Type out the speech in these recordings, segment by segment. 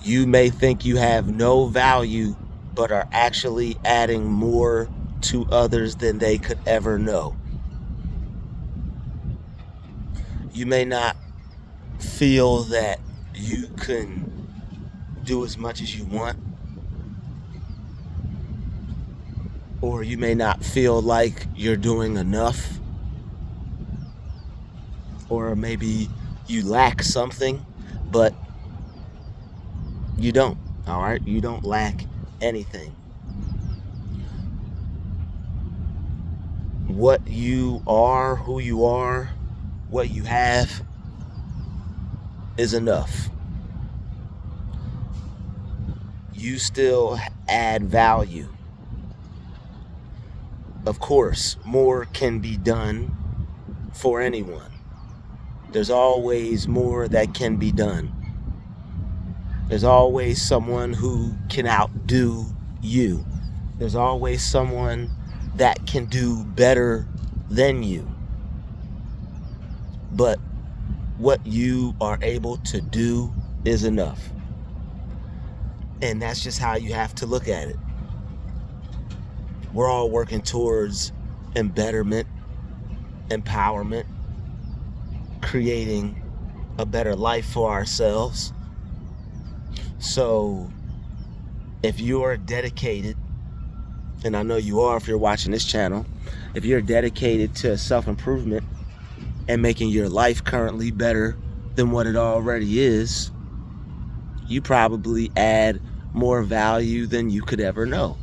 You may think you have no value, but are actually adding more to others than they could ever know. You may not feel that you can do as much as you want, or you may not feel like you're doing enough, or maybe you lack something, but you don't. All right, you don't lack anything. What you are, who you are, what you have is enough. You still add value. Of course, more can be done for anyone. There's always more that can be done. There's always someone who can outdo you. There's always someone that can do better than you. But what you are able to do is enough. And that's just how you have to look at it. We're all working towards embetterment, empowerment, creating a better life for ourselves. So if you're dedicated, and I know you are if you're watching this channel, if you're dedicated to self-improvement and making your life currently better than what it already is, you probably add more value than you could ever know.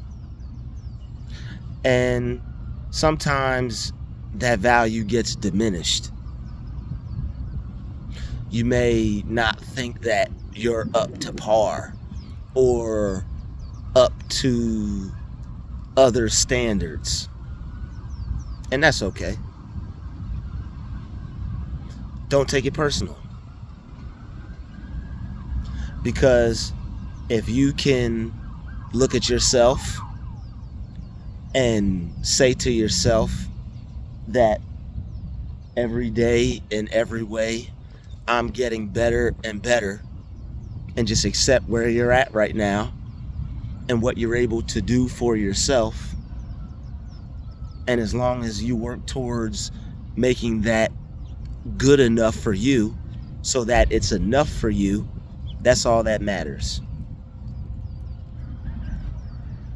And sometimes that value gets diminished. You may not think that you're up to par or up to other standards, and that's okay. Don't take it personal, because if you can look at yourself and say to yourself that every day in every way I'm getting better and better, and just accept where you're at right now and what you're able to do for yourself, and as long as you work towards making that good enough for you so that it's enough for you, that's all that matters.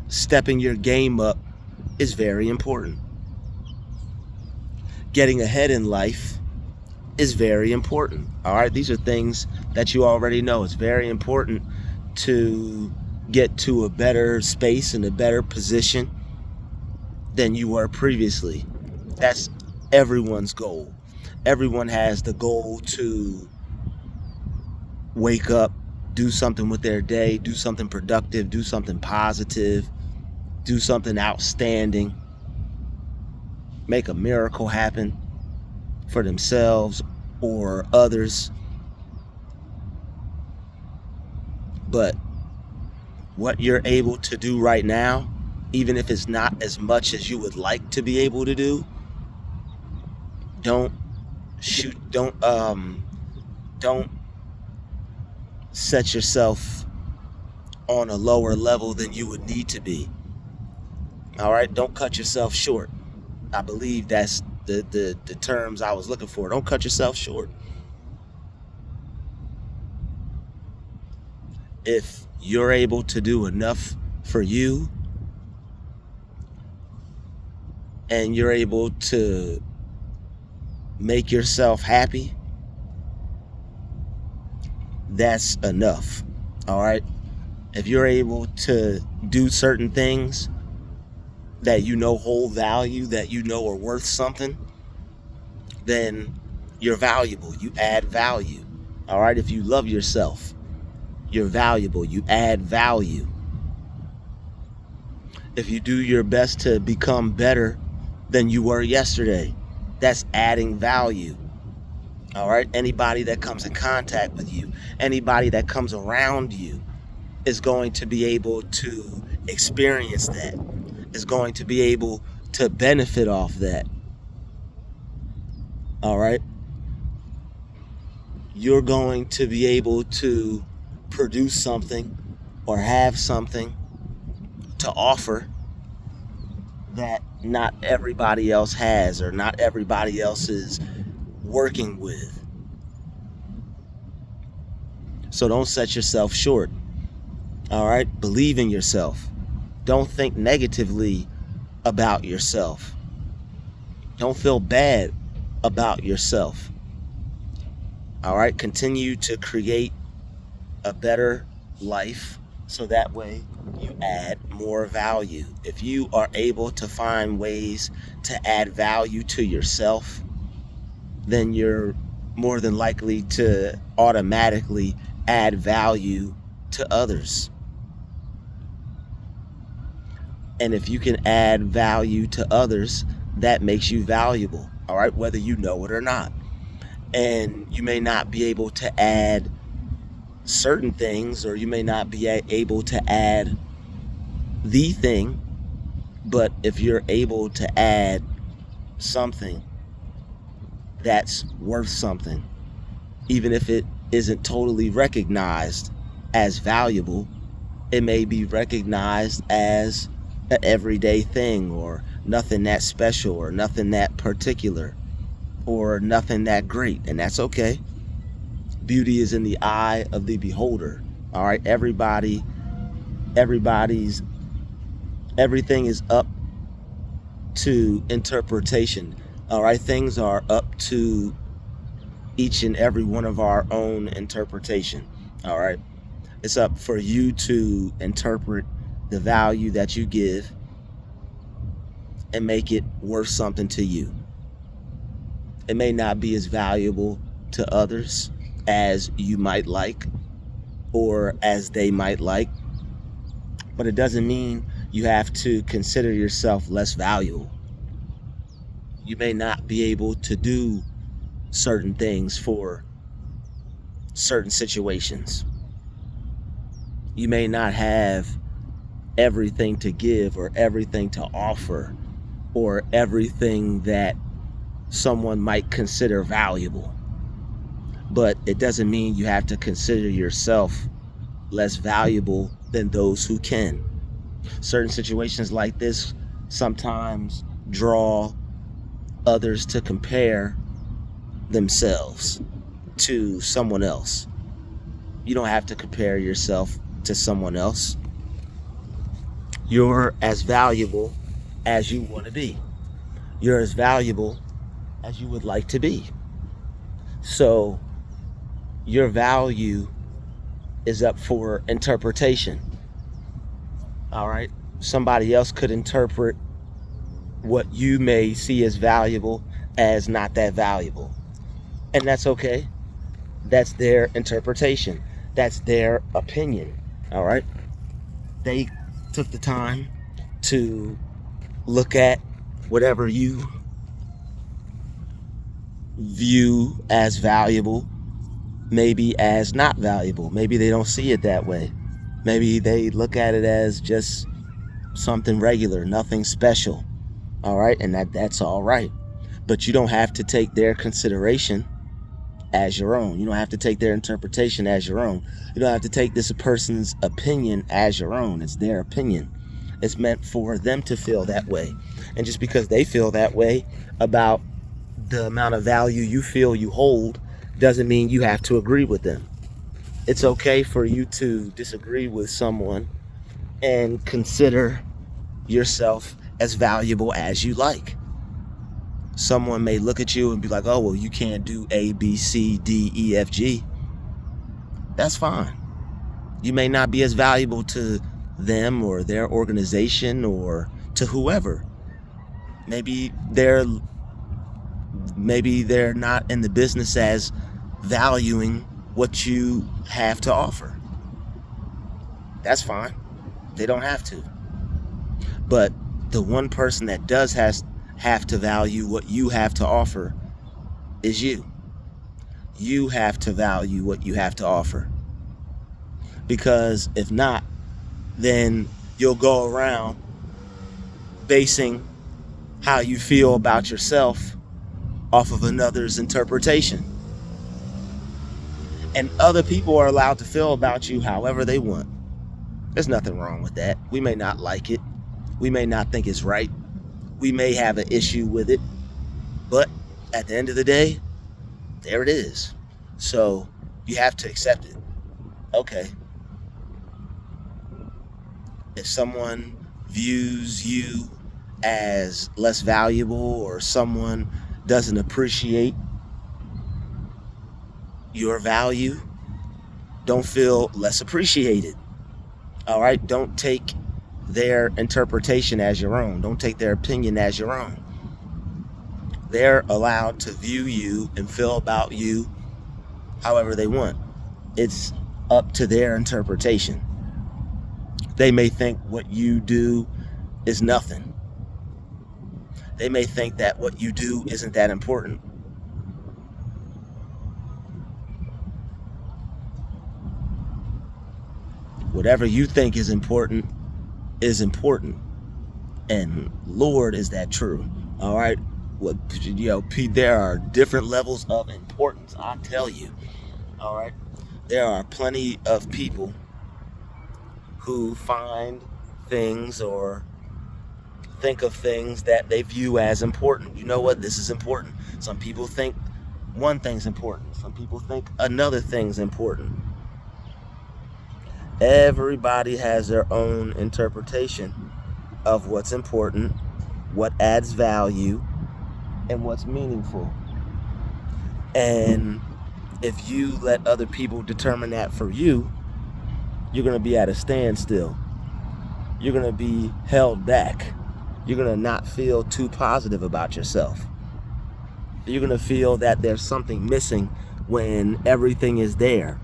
Stepping your game up is very important. Getting ahead in life is very important. All right, these are things that you already know. It's very important to get to a better space and a better position than you were previously. That's everyone's goal. Everyone has the goal to wake up, do something with their day, do something productive, do something positive, do something outstanding, make a miracle happen for themselves or others. But what you're able to do right now, even if it's not as much as you would like to be able to do, don't set yourself on a lower level than you would need to be. All right, don't cut yourself short. I believe that's the terms I was looking for. Don't cut yourself short. If you're able to do enough for you, and you're able to make yourself happy, that's enough. All right, if you're able to do certain things that you know hold value, that you know are worth something, then you're valuable. You add value. All right, if you love yourself, you're valuable. You add value. If you do your best to become better than you were yesterday, that's adding value. All right, anybody that comes in contact with you, anybody that comes around you is going to be able to experience that, is going to be able to benefit off that. All right, you're going to be able to produce something or have something to offer that not everybody else has or not everybody else is working with. So don't set yourself short. All right? Believe in yourself. Don't think negatively about yourself. Don't feel bad about yourself. All right? Continue to create a better life so that way you add more value. If you are able to find ways to add value to yourself, then you're more than likely to automatically add value to others. And if you can add value to others, that makes you valuable, all right, whether you know it or not. And you may not be able to add certain things, or you may not be able to add the thing, but if you're able to add something that's worth something, even if it isn't totally recognized as valuable, it may be recognized as an everyday thing, or nothing that special, or nothing that particular, or nothing that great, and that's okay. Beauty is in the eye of the beholder. All right, everything is up to interpretation. All right, things are up to each and every one of our own interpretation. All right, it's up for you to interpret the value that you give and make it worth something to you. It may not be as valuable to others as you might like or as they might like, but it doesn't mean you have to consider yourself less valuable. You may not be able to do certain things for certain situations. You may not have everything to give or everything to offer or everything that someone might consider valuable. But it doesn't mean you have to consider yourself less valuable than those who can. Certain situations like this sometimes draw others to compare themselves to someone else. You don't have to compare yourself to someone else. You're as valuable as you want to be. You're as valuable as you would like to be. So your value is up for interpretation. All right? Somebody else could interpret what you may see as valuable as not that valuable. And that's okay. That's their interpretation. That's their opinion. All right? They took the time to look at whatever you view as valuable, maybe as not valuable. Maybe they don't see it that way. Maybe they look at it as just something regular, nothing special. All right? And that's all right. But you don't have to take their consideration as your own. You don't have to take their interpretation as your own. You don't have to take this person's opinion as your own. It's their opinion. It's meant for them to feel that way. And just because they feel that way about the amount of value you feel you hold doesn't mean you have to agree with them. It's okay for you to disagree with someone and consider yourself as valuable as you like. Someone may look at you and be like, oh, well, you can't do A, B, C, D, E, F, G. That's fine. You may not be as valuable to them or their organization or to whoever. Maybe they're not in the business as valuing what you have to offer. That's fine. They don't have to. But the one person that does have to value what you have to offer is you. You have to value what you have to offer. Because if not, then you'll go around basing how you feel about yourself off of another's interpretation. And other people are allowed to feel about you however they want. There's nothing wrong with that. We may not like it. We may not think it's right. We may have an issue with it. But at the end of the day, there it is. So you have to accept it. Okay. If someone views you as less valuable, or someone doesn't appreciate your value, don't feel less appreciated. All right? Don't take their interpretation as your own. Don't take their opinion as your own. They're allowed to view you and feel about you however they want. It's up to their interpretation. They may think what you do is nothing. They may think that what you do isn't that important. Whatever you think is important is important. And Lord, is that true? All right? Well, Pete, there are different levels of importance, I tell you. All right? There are plenty of people who find things or think of things that they view as important. You know what? This is important. Some people think one thing's important. Some people think another thing's important. Everybody has their own interpretation of what's important, what adds value, and what's meaningful. And if you let other people determine that for you, you're going to be at a standstill. You're going to be held back. You're going to not feel too positive about yourself. You're going to feel that there's something missing when everything is there.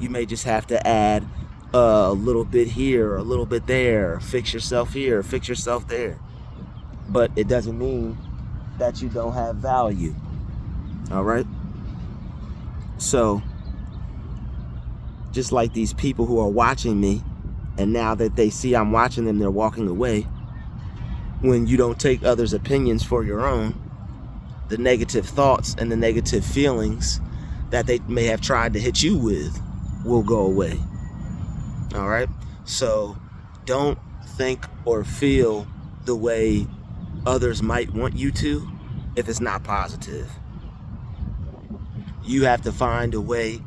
You may just have to add a little bit here, a little bit there, fix yourself here, fix yourself there. But it doesn't mean that you don't have value. All right? So, just like these people who are watching me, and now that they see I'm watching them, they're walking away. When you don't take others' opinions for your own, the negative thoughts and the negative feelings that they may have tried to hit you with will go away. All right? So don't think or feel the way others might want you to if it's not positive. You have to find a way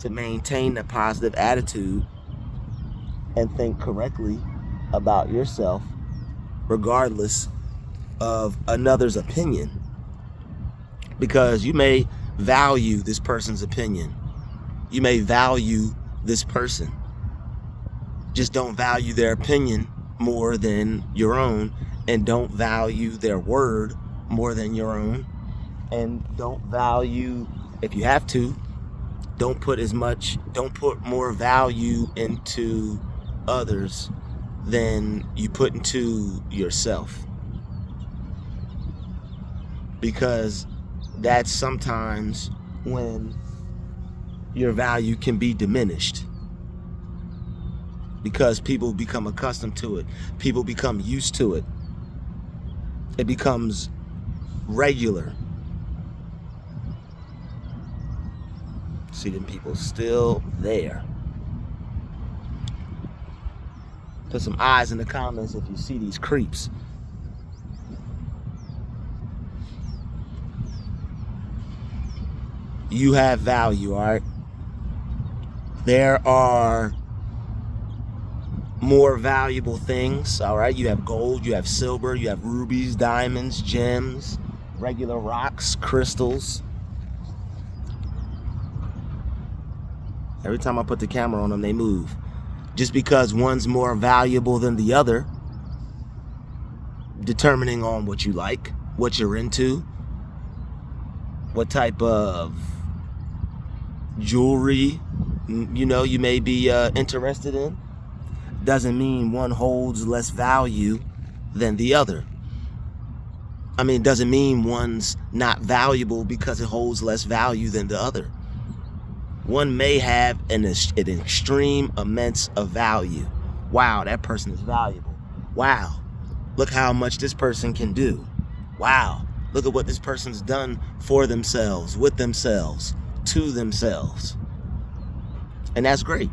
to maintain a positive attitude and think correctly about yourself regardless of another's opinion. Because you may value this person's opinion. You may value this person. Just don't value their opinion more than your own, and don't value their word more than your own, and don't value, if you have to, don't put more value into others than you put into yourself. Because that's sometimes when your value can be diminished. Because people become accustomed to it. People become used to it. It becomes regular. See them people still there. Put some eyes in the comments if you see these creeps. You have value, all right? There are more valuable things, all right? You have gold, you have silver, you have rubies, diamonds, gems, regular rocks, crystals. Every time I put the camera on them, they move. Just because one's more valuable than the other, determining on what you like, what you're into, what type of jewelry, you may be interested in, doesn't mean one holds less value than the other. I mean, it doesn't mean one's not valuable because it holds less value than the other. One may have an extreme immense of value. Wow, that person is valuable. Wow, look how much this person can do. Wow, look at what this person's done for themselves, with themselves, to themselves. And that's great.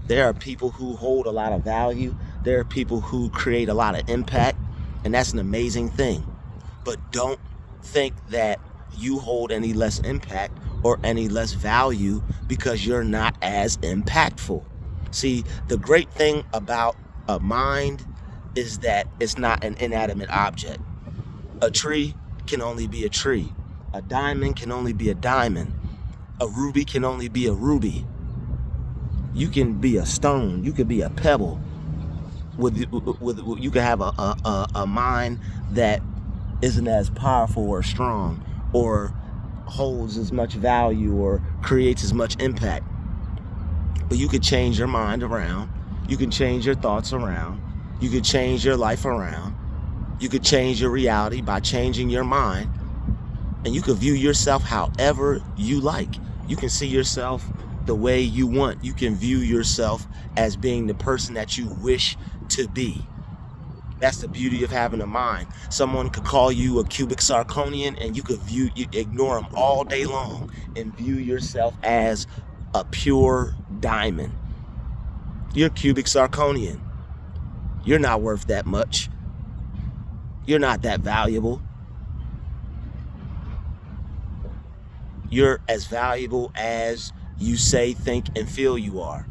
There are people who hold a lot of value. There are people who create a lot of impact, and that's an amazing thing. But don't think that you hold any less impact or any less value because you're not as impactful. See, the great thing about a mind is that it's not an inanimate object. A tree can only be a tree. A diamond can only be a diamond. A ruby can only be a ruby. You can be a stone. You could be a pebble. You can have a mind that isn't as powerful or strong or holds as much value or creates as much impact. But you could change your mind around. You can change your thoughts around. You could change your life around. You could change your reality by changing your mind. And you can view yourself however you like. You can see yourself the way you want. You can view yourself as being the person that you wish to be. That's the beauty of having a mind. Someone could call you a cubic zirconian and you ignore them all day long and view yourself as a pure diamond. You're cubic zirconian. You're not worth that much. You're not that valuable. You're as valuable as you say, think, and feel you are.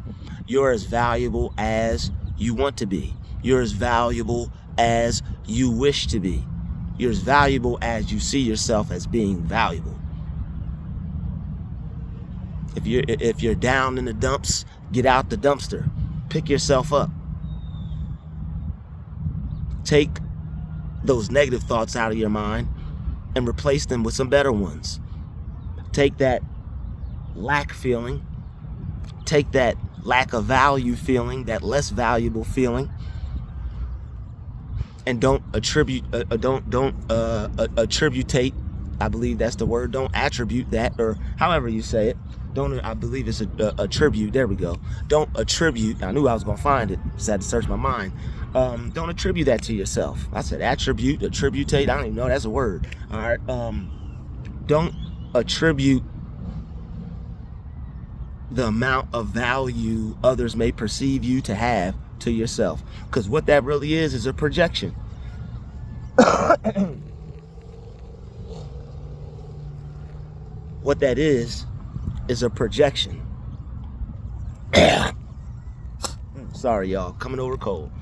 You're as valuable as you want to be. You're as valuable as you wish to be. You're as valuable as you see yourself as being valuable. If you're down in the dumps, get out the dumpster. Pick yourself up. Take those negative thoughts out of your mind and replace them with some better ones. Take that lack feeling, take that lack of value feeling, that less valuable feeling, and don't attributate, I believe that's the word, don't attribute that, or however you say it. I believe it's a attribute, there we go. Don't attribute, I knew I was gonna find it, just had to search my mind. Don't attribute that to yourself. I said attribute, attributate, I don't even know that's a word. All right, don't attribute the amount of value others may perceive you to have to yourself, because what that really is a projection. What that is a projection. Sorry, y'all, coming over cold.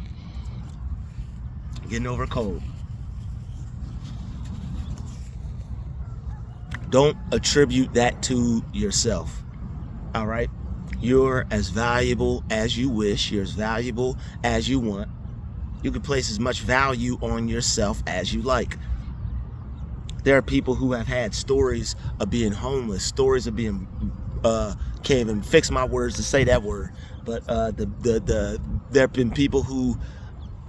Getting over cold. Don't attribute that to yourself. All right? You're as valuable as you wish. You're as valuable as you want. You can place as much value on yourself as you like. There are people who have had stories of being homeless, stories of being can't even fix my words to say that word, but there have been people who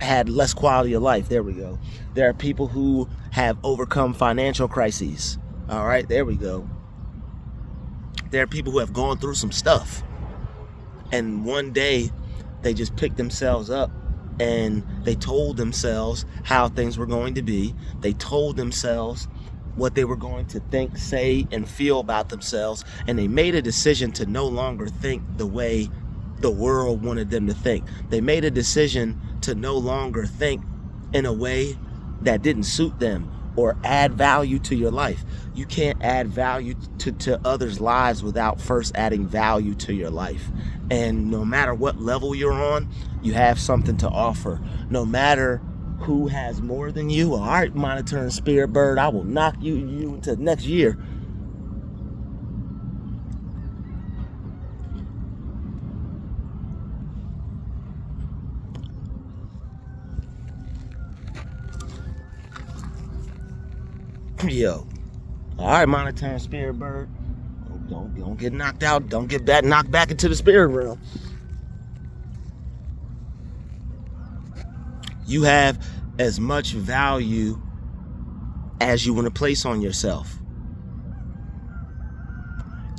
had less quality of life. There we go. There are people who have overcome financial crises. All right, there we go. There are people who have gone through some stuff, and one day they just picked themselves up and they told themselves how things were going to be. They told themselves what they were going to think, say, and feel about themselves, and they made a decision to no longer think the way the world wanted them to think. They made a decision to no longer think in a way that didn't suit them or add value to your life. You can't add value to others' lives without first adding value to your life. And no matter what level you're on, you have something to offer. No matter who has more than you, all right, monitoring spirit bird, I will knock you into next year. Yo, all right, monitoring spirit bird, don't get knocked out. Don't get knocked back into the spirit realm. You have as much value as you want to place on yourself.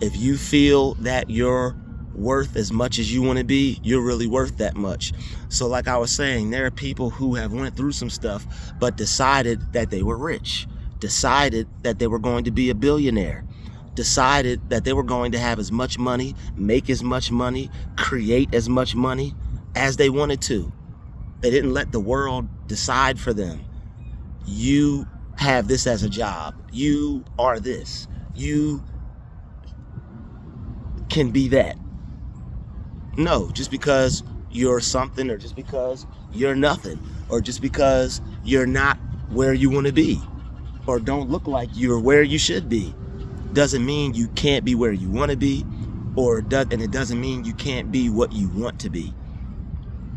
If you feel that you're worth as much as you want to be, you're really worth that much. So like I was saying, there are people who have went through some stuff but decided that they were rich, decided that they were going to be a billionaire, decided that they were going to have as much money, make as much money, create as much money as they wanted to. They didn't let the world decide for them. You have this as a job. You are this. You can be that. No, just because you're something, or just because you're nothing, or just because you're not where you want to be, or don't look like you're where you should be, doesn't mean you can't be where you want to be, and it doesn't mean you can't be what you want to be.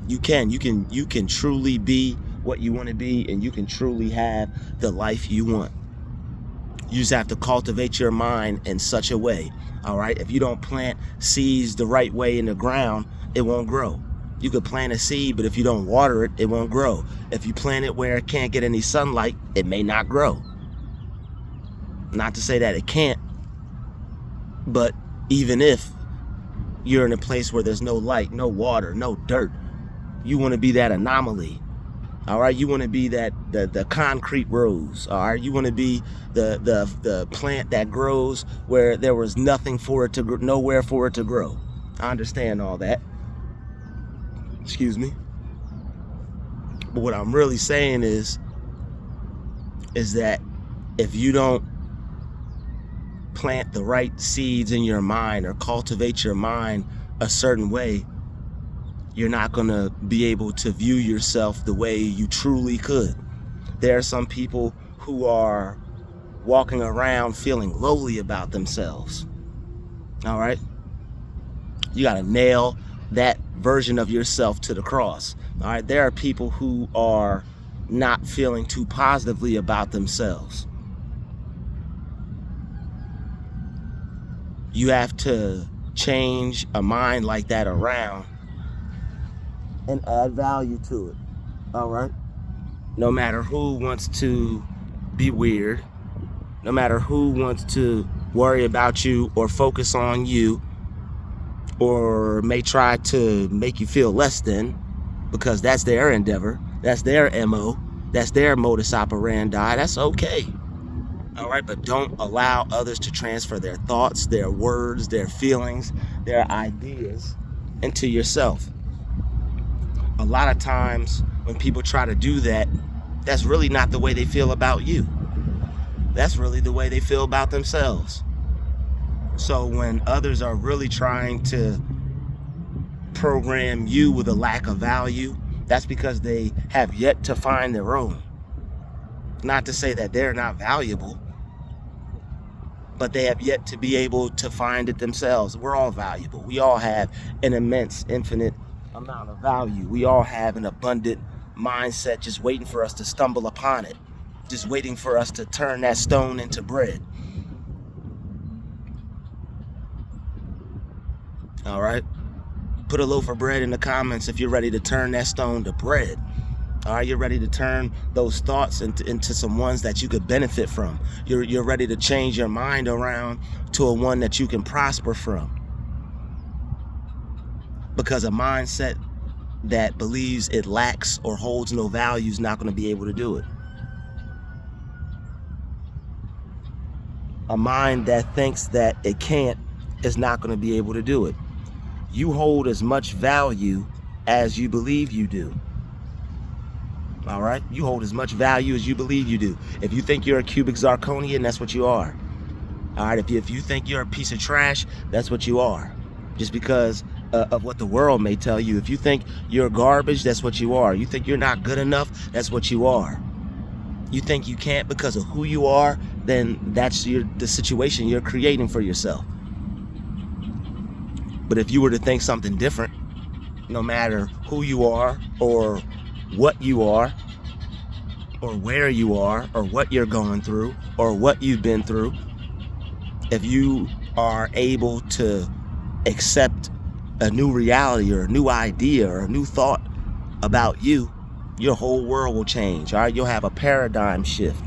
You can truly be what you want to be, and you can truly have the life you want. You just have to cultivate your mind in such a way. All right. If you don't plant seeds the right way in the ground, it won't grow. You could plant a seed, but if you don't water it, it won't grow. If you plant it where it can't get any sunlight, it may not grow. Not to say that it can't, but even if you're in a place where there's no light, no water, no dirt, you want to be that anomaly. All right, you want to be that the concrete rose. All right, you want to be the plant that grows where there was nothing for it to nowhere for it to grow. I understand all that. Excuse me. But what I'm really saying is that if you don't plant the right seeds in your mind or cultivate your mind a certain way, you're not going to be able to view yourself the way you truly could. There are some people who are walking around feeling lowly about themselves. All right? You got to nail that version of yourself to the cross. All right? There are people who are not feeling too positively about themselves. You have to change a mind like that around and add value to it. All right? No matter who wants to be weird, no matter who wants to worry about you or focus on you, or may try to make you feel less than, because that's their endeavor, that's their MO, that's their modus operandi, that's okay. All right, but don't allow others to transfer their thoughts, their words, their feelings, their ideas into yourself. A lot of times when people try to do that, that's really not the way they feel about you. That's really the way they feel about themselves. So when others are really trying to program you with a lack of value, that's because they have yet to find their own. Not to say that they're not valuable, but they have yet to be able to find it themselves. We're all valuable. We all have an immense, infinite amount of value. We all have an abundant mindset just waiting for us to stumble upon it, just waiting for us to turn that stone into bread. All right? Put a loaf of bread in the comments if you're ready to turn that stone to bread. All right, you're ready to turn those thoughts into some ones that you could benefit from. You're ready to change your mind around to a one that you can prosper from. Because a mindset that believes it lacks or holds no value is not going to be able to do it. A mind that thinks that it can't is not going to be able to do it. You hold as much value as you believe you do. All right? You hold as much value as you believe you do. If you think you're a cubic zirconian, that's what you are. All right? If you think you're a piece of trash, that's what you are. Just because of what the world may tell you. If you think you're garbage, that's what you are. You think you're not good enough, that's what you are. You think you can't because of who you are, then that's the situation you're creating for yourself. But if you were to think something different, no matter who you are or what you are or where you are or what you're going through or what you've been through, if you are able to accept a new reality or a new idea or a new thought about you, your whole world will change. All right, you'll have a paradigm shift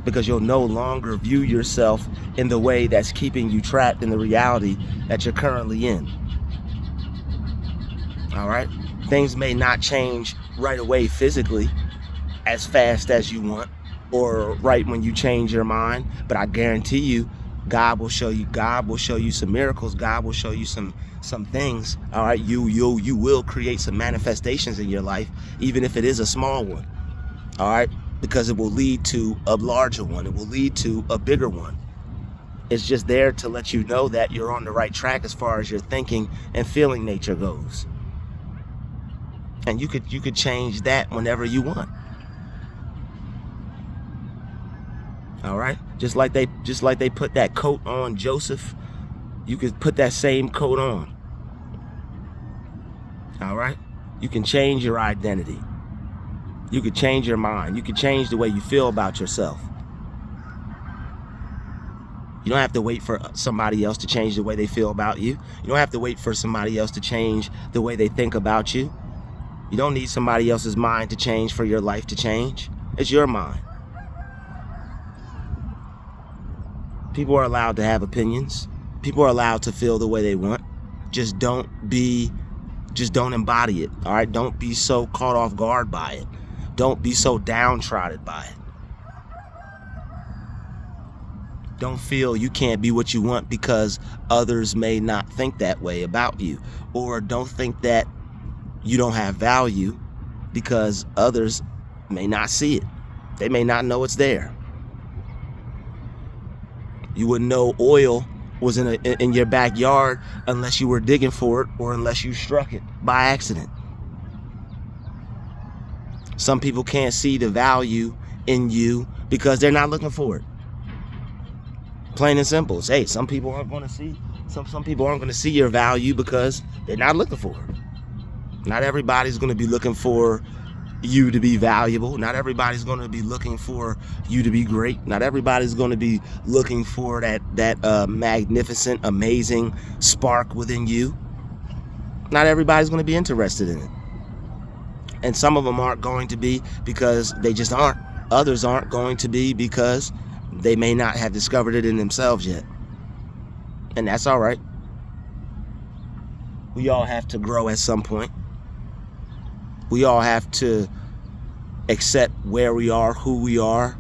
because you'll no longer view yourself in the way that's keeping you trapped in the reality that you're currently in. All right, things may not change right away physically as fast as you want or right when you change your mind, but I guarantee you God will show you some miracles. God will show you some things. All right, you will create some manifestations in your life, even if it is a small one. All right, because it will lead to a larger one. It will lead to a bigger one. It's just there to let you know that you're on the right track as far as your thinking and feeling nature goes. And you could change that whenever you want. All right, just like they put that coat on Joseph, you could put that same coat on. All right, you can change your identity. You could change your mind. You could change the way you feel about yourself. You don't have to wait for somebody else to change the way they feel about you. You don't have to wait for somebody else to change the way they think about you. You don't need somebody else's mind to change for your life to change. It's your mind. People are allowed to have opinions. People are allowed to feel the way they want. Just don't embody it. All right, don't be so caught off guard by it. Don't be so downtrodden by it. Don't feel you can't be what you want because others may not think that way about you. Or don't think that you don't have value because others may not see it. They may not know it's there. You wouldn't know oil was in your backyard unless you were digging for it or unless you struck it by accident. Some people can't see the value in you because they're not looking for it. Plain and simple. Hey, some people aren't going to see some people aren't going to see your value because they're not looking for it. Not everybody's going to be looking for you to be valuable. Not everybody's going to be looking for you to be great. Not everybody's going to be looking for that magnificent, amazing spark within you. Not everybody's going to be interested in it. And some of them aren't going to be because they just aren't. Others aren't going to be because they may not have discovered it in themselves yet. And that's all right. We all have to grow at some point. We all have to accept where we are, who we are,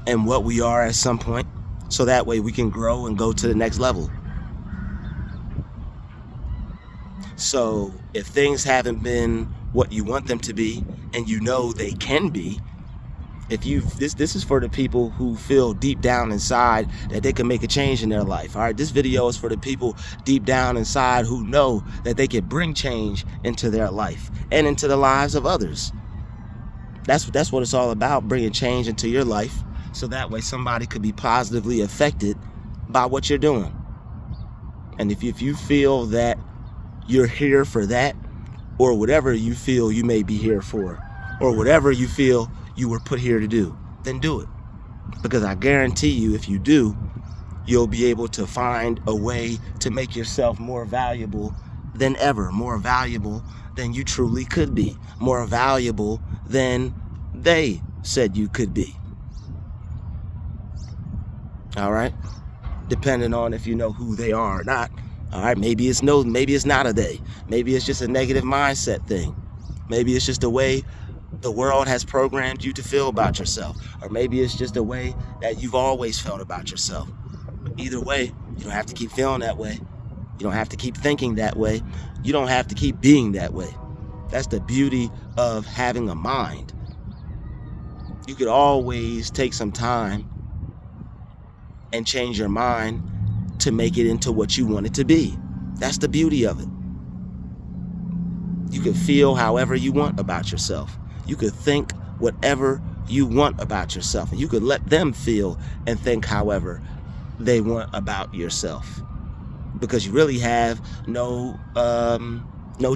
and what we are at some point, so that way we can grow and go to the next level. So if things haven't been what you want them to be, and you know they can be, this is for the people who feel deep down inside that they can make a change in their life. All right, this video is for the people deep down inside who know that they can bring change into their life and into the lives of others. That's what it's all about, bringing change into your life, so that way somebody could be positively affected by what you're doing. And if you feel that you're here for that, or whatever you feel you may be here for, or whatever you feel you were put here to do, then do it. Because I guarantee you, if you do, you'll be able to find a way to make yourself more valuable than ever, more valuable than you truly could be, more valuable than they said you could be. All right? Depending on if you know who they are or not. All right, maybe it's not a they. Maybe it's just a negative mindset thing. Maybe it's just a way the world has programmed you to feel about yourself. Or maybe it's just a way that you've always felt about yourself. But either way, you don't have to keep feeling that way. You don't have to keep thinking that way. You don't have to keep being that way. That's the beauty of having a mind. You could always take some time and change your mind to make it into what you want it to be. That's the beauty of it. You can feel however you want about yourself. You could think whatever you want about yourself. And you could let them feel and think however they want about yourself. Because you really have no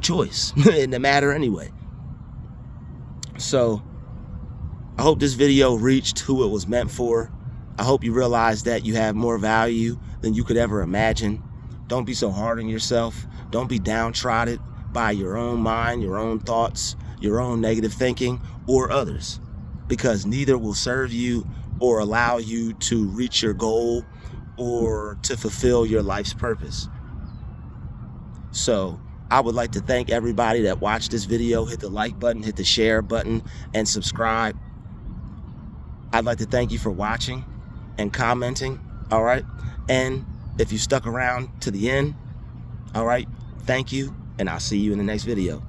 choice in the matter anyway. So I hope this video reached who it was meant for. I hope you realize that you have more value than you could ever imagine. Don't be so hard on yourself. Don't be downtrodden by your own mind, your own thoughts, your own negative thinking, or others, because neither will serve you or allow you to reach your goal or to fulfill your life's purpose. So I would like to thank everybody that watched this video. Hit the like button, hit the share button, and subscribe. I'd like to thank you for watching. and commenting. All right. And if you stuck around to the end, all right, thank you. And I'll see you in the next video.